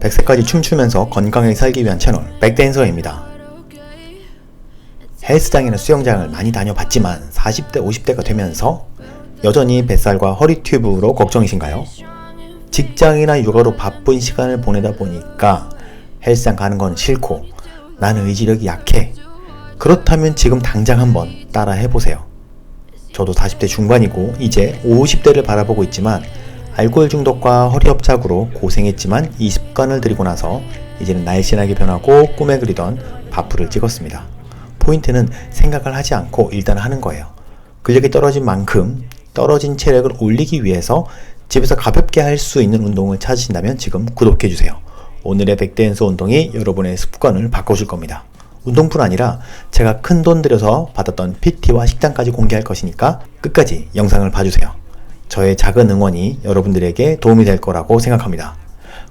100세까지 춤추면서 건강하게 살기 위한 채널 백댄서입니다. 헬스장이나 수영장을 많이 다녀봤지만 40대 50대가 되면서 여전히 뱃살과 허리 튜브로 걱정이신가요? 직장이나 육아로 바쁜 시간을 보내다 보니까 헬스장 가는 건 싫고 나는 의지력이 약해. 그렇다면 지금 당장 한번 따라 해보세요. 저도 40대 중반이고 이제 50대를 바라보고 있지만 알코올 중독과 허리 협착으로 고생했지만 이 습관을 들이고 나서 이제는 날씬하게 변하고 꿈에 그리던 바프를 찍었습니다. 포인트는 생각을 하지 않고 일단 하는 거예요. 근력이 떨어진 만큼 떨어진 체력을 올리기 위해서 집에서 가볍게 할 수 있는 운동을 찾으신다면 지금 구독해주세요. 오늘의 백댄서 운동이 여러분의 습관을 바꿔줄 겁니다. 운동뿐 아니라 제가 큰 돈 들여서 받았던 PT와 식단까지 공개할 것이니까 끝까지 영상을 봐주세요. 저의 작은 응원이 여러분들에게 도움이 될 거라고 생각합니다.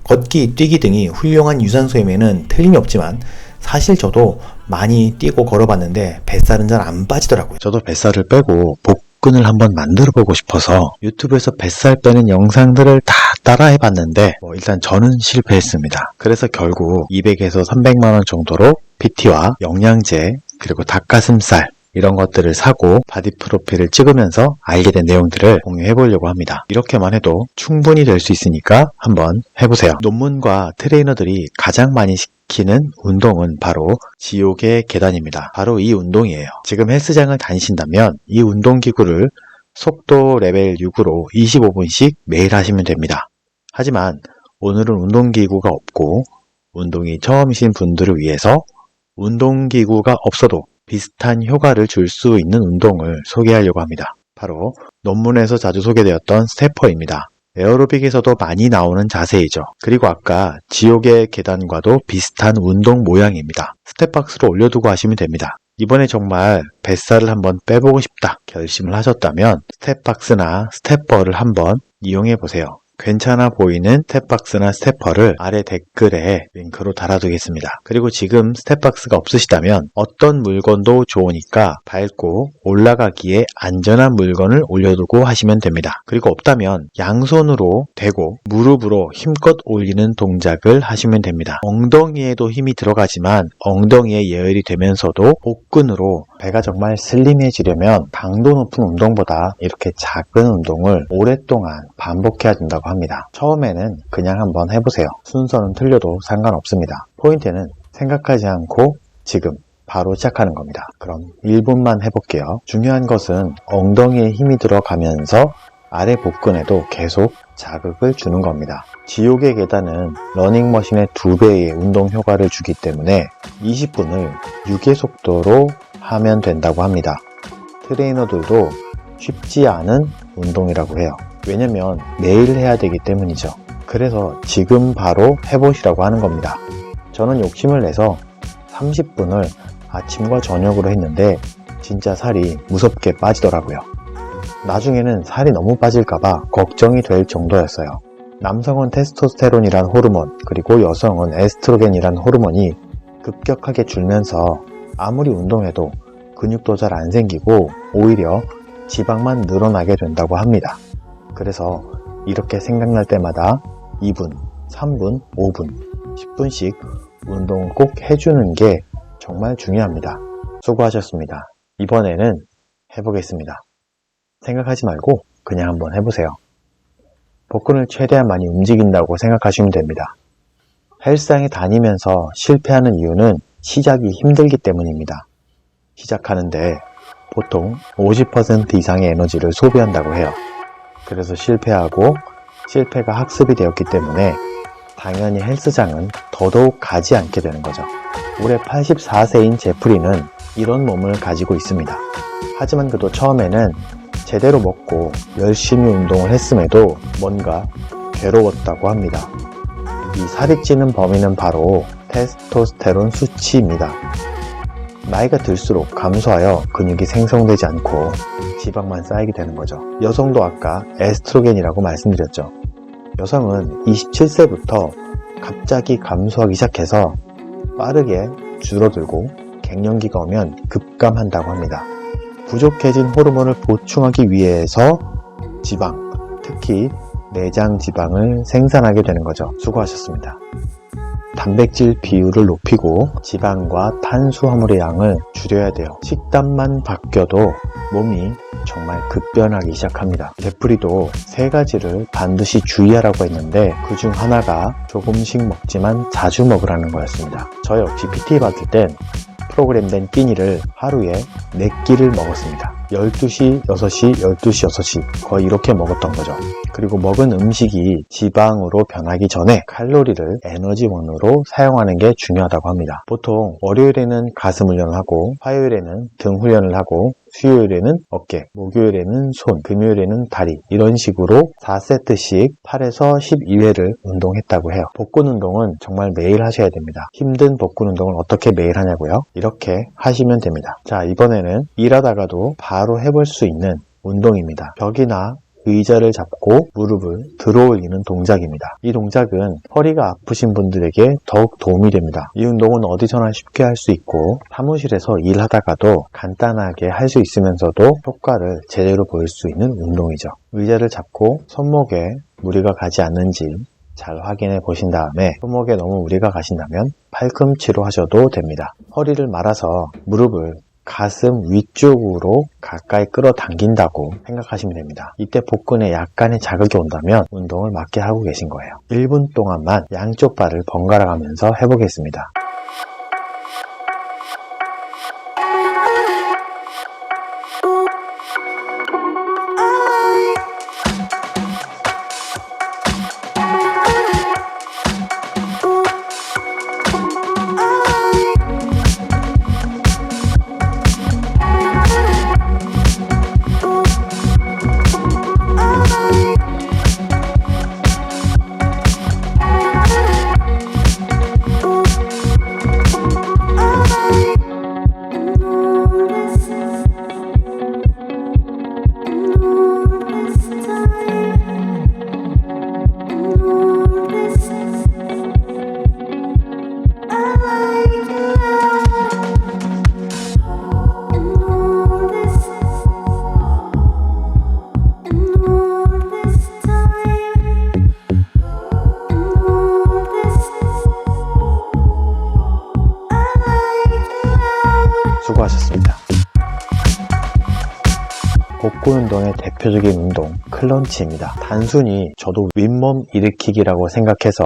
걷기, 뛰기 등이 훌륭한 유산소임에는 틀림이 없지만 사실 저도 많이 뛰고 걸어봤는데 뱃살은 잘 안 빠지더라고요. 저도 뱃살을 빼고 복근을 한번 만들어 보고 싶어서 유튜브에서 뱃살 빼는 영상들을 다 따라 해봤는데 일단 저는 실패했습니다. 그래서 결국 200에서 300만원 정도로 PT와 영양제 그리고 닭가슴살 이런 것들을 사고 바디 프로필을 찍으면서 알게 된 내용들을 공유해 보려고 합니다. 이렇게만 해도 충분히 될 수 있으니까 한번 해보세요. 논문과 트레이너들이 가장 많이 시키는 운동은 바로 지옥의 계단입니다. 바로 이 운동이에요. 지금 헬스장을 다니신다면 이 운동기구를 속도 레벨 6으로 25분씩 매일 하시면 됩니다. 하지만 오늘은 운동기구가 없고 운동이 처음이신 분들을 위해서 운동기구가 없어도 비슷한 효과를 줄 수 있는 운동을 소개하려고 합니다. 바로 논문에서 자주 소개되었던 스태퍼입니다. 에어로빅에서도 많이 나오는 자세이죠. 그리고 아까 지옥의 계단과도 비슷한 운동 모양입니다. 스텝박스로 올려두고 하시면 됩니다. 이번에 정말 뱃살을 한번 빼보고 싶다 결심을 하셨다면 스텝박스나 스태퍼를 한번 이용해 보세요. 괜찮아 보이는 스텝박스나 스태퍼를 아래 댓글에 링크로 달아두겠습니다. 그리고 지금 스텝박스가 없으시다면 어떤 물건도 좋으니까 밟고 올라가기에 안전한 물건을 올려두고 하시면 됩니다. 그리고 없다면 양손으로 대고 무릎으로 힘껏 올리는 동작을 하시면 됩니다. 엉덩이에도 힘이 들어가지만 엉덩이에 예열이 되면서도 복근으로 배가 정말 슬림해지려면 강도 높은 운동보다 이렇게 작은 운동을 오랫동안 반복해야 된다고 합니다. 처음에는 그냥 한번 해보세요. 순서는 틀려도 상관없습니다. 포인트는 생각하지 않고 지금 바로 시작하는 겁니다. 그럼 1분만 해볼게요. 중요한 것은 엉덩이에 힘이 들어가면서 아래 복근에도 계속 자극을 주는 겁니다. 지옥의 계단은 러닝머신의 2배의 운동 효과를 주기 때문에 20분을 6의 속도로 하면 된다고 합니다. 트레이너들도 쉽지 않은 운동이라고 해요. 왜냐면 매일 해야 되기 때문이죠. 그래서 지금 바로 해보시라고 하는 겁니다. 저는 욕심을 내서 30분을 아침과 저녁으로 했는데 진짜 살이 무섭게 빠지더라고요. 나중에는 살이 너무 빠질까봐 걱정이 될 정도였어요. 남성은 테스토스테론이란 호르몬 그리고 여성은 에스트로겐이란 호르몬이 급격하게 줄면서 아무리 운동해도 근육도 잘 안 생기고 오히려 지방만 늘어나게 된다고 합니다. 그래서 이렇게 생각날 때마다 2분, 3분, 5분, 10분씩 운동을 꼭 해주는 게 정말 중요합니다. 수고하셨습니다. 이번에는 해보겠습니다. 생각하지 말고 그냥 한번 해보세요. 복근을 최대한 많이 움직인다고 생각하시면 됩니다. 헬스장에 다니면서 실패하는 이유는 시작이 힘들기 때문입니다. 시작하는데 보통 50% 이상의 에너지를 소비한다고 해요. 그래서 실패하고 실패가 학습이 되었기 때문에 당연히 헬스장은 더더욱 가지 않게 되는 거죠. 올해 84세인 제프리는 이런 몸을 가지고 있습니다. 하지만 그도 처음에는 제대로 먹고 열심히 운동을 했음에도 뭔가 괴로웠다고 합니다. 이 살이 찌는 범인은 바로 테스토스테론 수치입니다. 나이가 들수록 감소하여 근육이 생성되지 않고 지방만 쌓이게 되는 거죠. 여성도 아까 에스트로겐이라고 말씀드렸죠. 여성은 27세부터 갑자기 감소하기 시작해서 빠르게 줄어들고 갱년기가 오면 급감한다고 합니다. 부족해진 호르몬을 보충하기 위해서 지방, 특히 내장 지방을 생산하게 되는 거죠. 수고하셨습니다. 단백질 비율을 높이고 지방과 탄수화물의 양을 줄여야 돼요. 식단만 바뀌어도 몸이 정말 급변하기 시작합니다. 되풀이도 3가지를 반드시 주의하라고 했는데 그 중 하나가 조금씩 먹지만 자주 먹으라는 거였습니다. 저 역시 PT 받을 땐 프로그램된 끼니를 하루에 4끼를 먹었습니다. 12시, 6시, 12시, 6시 거의 이렇게 먹었던 거죠. 그리고 먹은 음식이 지방으로 변하기 전에 칼로리를 에너지원으로 사용하는 게 중요하다고 합니다. 보통 월요일에는 가슴 훈련을 하고 화요일에는 등 훈련을 하고 수요일에는 어깨, 목요일에는 손, 금요일에는 다리 이런 식으로 4세트씩 8에서 12회를 운동했다고 해요. 복근 운동은 정말 매일 하셔야 됩니다. 힘든 복근 운동을 어떻게 매일 하냐고요? 이렇게 하시면 됩니다. 자, 이번에는 일하다가도 바로 해볼 수 있는 운동입니다. 벽이나 의자를 잡고 무릎을 들어 올리는 동작입니다. 이 동작은 허리가 아프신 분들에게 더욱 도움이 됩니다. 이 운동은 어디서나 쉽게 할 수 있고 사무실에서 일하다가도 간단하게 할 수 있으면서도 효과를 제대로 보일 수 있는 운동이죠. 의자를 잡고 손목에 무리가 가지 않는지 잘 확인해 보신 다음에 손목에 너무 무리가 가신다면 팔꿈치로 하셔도 됩니다. 허리를 말아서 무릎을 가슴 위쪽으로 가까이 끌어당긴다고 생각하시면 됩니다. 이때 복근에 약간의 자극이 온다면 운동을 맞게 하고 계신 거예요. 1분 동안만 양쪽 발을 번갈아 가면서 해보겠습니다. 수고하셨습니다. 복근 운동의 대표적인 운동, 클런치입니다. 단순히 저도 윗몸 일으키기라고 생각해서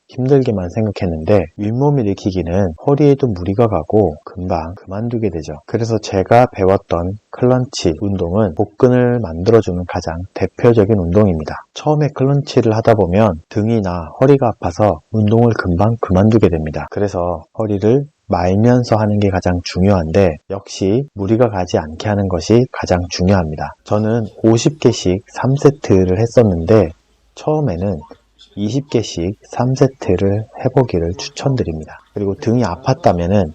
힘들게만 생각했는데 윗몸 일으키기는 허리에도 무리가 가고 금방 그만두게 되죠. 그래서 제가 배웠던 클런치 운동은 복근을 만들어주는 가장 대표적인 운동입니다. 처음에 클런치를 하다 보면 등이나 허리가 아파서 운동을 금방 그만두게 됩니다. 그래서 허리를 말면서 하는 게 가장 중요한데 역시 무리가 가지 않게 하는 것이 가장 중요합니다. 저는 50개씩 3세트를 했었는데 처음에는 20개씩 3세트를 해보기를 추천드립니다. 그리고 등이 아팠다면은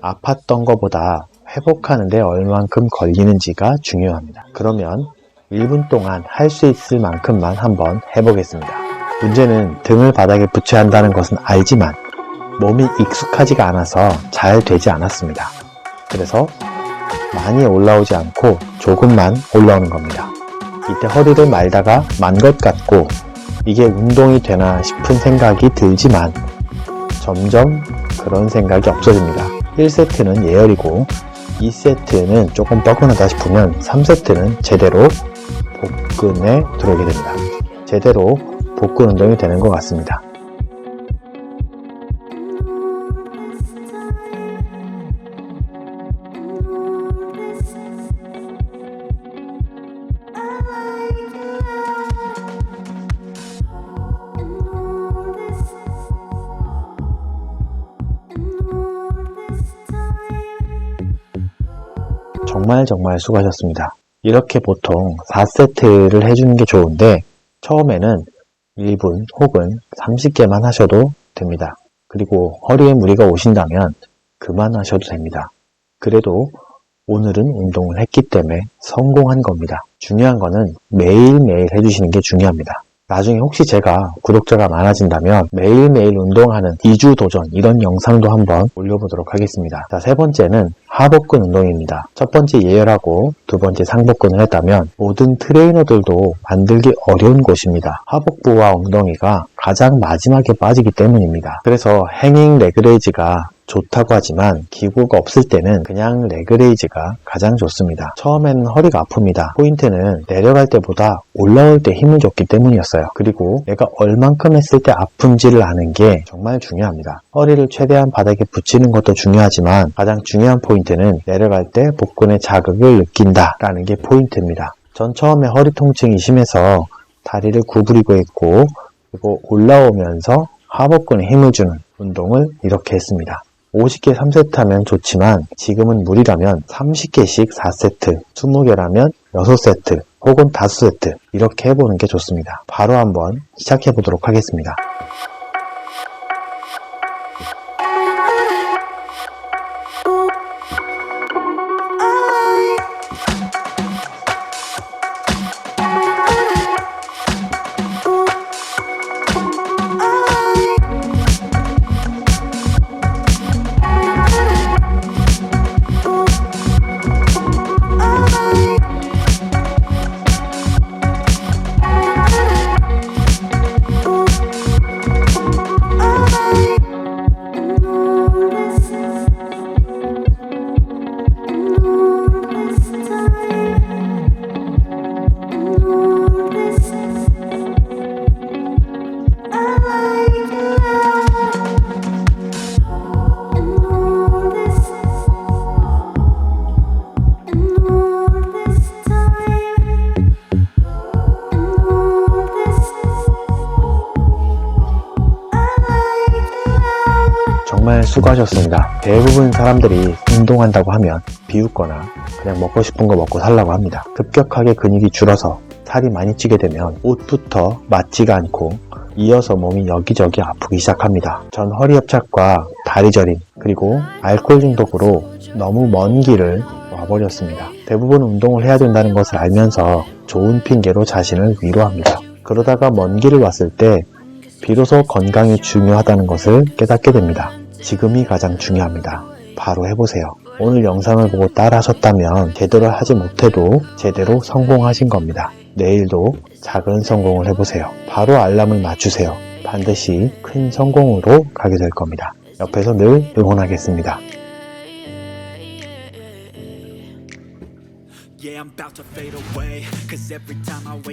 아팠던 것보다 회복하는데 얼만큼 걸리는지가 중요합니다. 그러면 1분 동안 할 수 있을 만큼만 한번 해보겠습니다. 문제는 등을 바닥에 붙여야 한다는 것은 알지만 몸이 익숙하지가 않아서 잘 되지 않았습니다. 그래서 많이 올라오지 않고 조금만 올라오는 겁니다. 이때 허리를 말다가 만 것 같고 이게 운동이 되나 싶은 생각이 들지만 점점 그런 생각이 없어집니다. 1세트는 예열이고 2세트는 조금 뻐근하다 싶으면 3세트는 제대로 복근에 들어오게 됩니다. 제대로 복근 운동이 되는 것 같습니다. 정말 수고하셨습니다. 이렇게 보통 4세트를 해주는 게 좋은데 처음에는 1분 혹은 30개만 하셔도 됩니다. 그리고 허리에 무리가 오신다면 그만하셔도 됩니다. 그래도 오늘은 운동을 했기 때문에 성공한 겁니다. 중요한 거는 매일매일 해주시는 게 중요합니다. 나중에 혹시 제가 구독자가 많아진다면 매일매일 운동하는 2주 도전 이런 영상도 한번 올려보도록 하겠습니다. 자, 세 번째는 하복근 운동입니다. 첫 번째 예열하고 두 번째 상복근을 했다면 모든 트레이너들도 만들기 어려운 곳입니다. 하복부와 엉덩이가 가장 마지막에 빠지기 때문입니다. 그래서 행잉 레그레이즈가 좋다고 하지만 기구가 없을 때는 그냥 레그레이즈가 가장 좋습니다. 처음에는 허리가 아픕니다. 포인트는 내려갈 때보다 올라올 때 힘을 줬기 때문이었어요. 그리고 내가 얼만큼 했을 때 아픈지를 아는 게 정말 중요합니다. 허리를 최대한 바닥에 붙이는 것도 중요하지만 가장 중요한 포인트는 내려갈 때 복근의 자극을 느낀다 라는 게 포인트입니다. 전 처음에 허리 통증이 심해서 다리를 구부리고 했고 그리고 올라오면서 하복근에 힘을 주는 운동을 이렇게 했습니다. 50개 3세트 하면 좋지만 지금은 무리라면 30개씩 4세트, 20개라면 6세트 혹은 5세트 이렇게 해보는 게 좋습니다. 바로 한번 시작해 보도록 하겠습니다. 정말 수고하셨습니다. 대부분 사람들이 운동한다고 하면 비웃거나 그냥 먹고 싶은 거 먹고 살라고 합니다. 급격하게 근육이 줄어서 살이 많이 찌게 되면 옷부터 맞지가 않고 이어서 몸이 여기저기 아프기 시작합니다. 전 허리 협착과 다리 저림 그리고 알코올 중독으로 너무 먼 길을 와버렸습니다. 대부분 운동을 해야 된다는 것을 알면서 좋은 핑계로 자신을 위로합니다. 그러다가 먼 길을 왔을 때 비로소 건강이 중요하다는 것을 깨닫게 됩니다. 지금이 가장 중요합니다. 바로 해보세요. 오늘 영상을 보고 따라 하셨다면 제대로 하지 못해도 제대로 성공하신 겁니다. 내일도 작은 성공을 해보세요. 바로 알람을 맞추세요. 반드시 큰 성공으로 가게 될 겁니다. 옆에서 늘 응원하겠습니다. Yeah, I'm about to fade away, 'cause every time I wake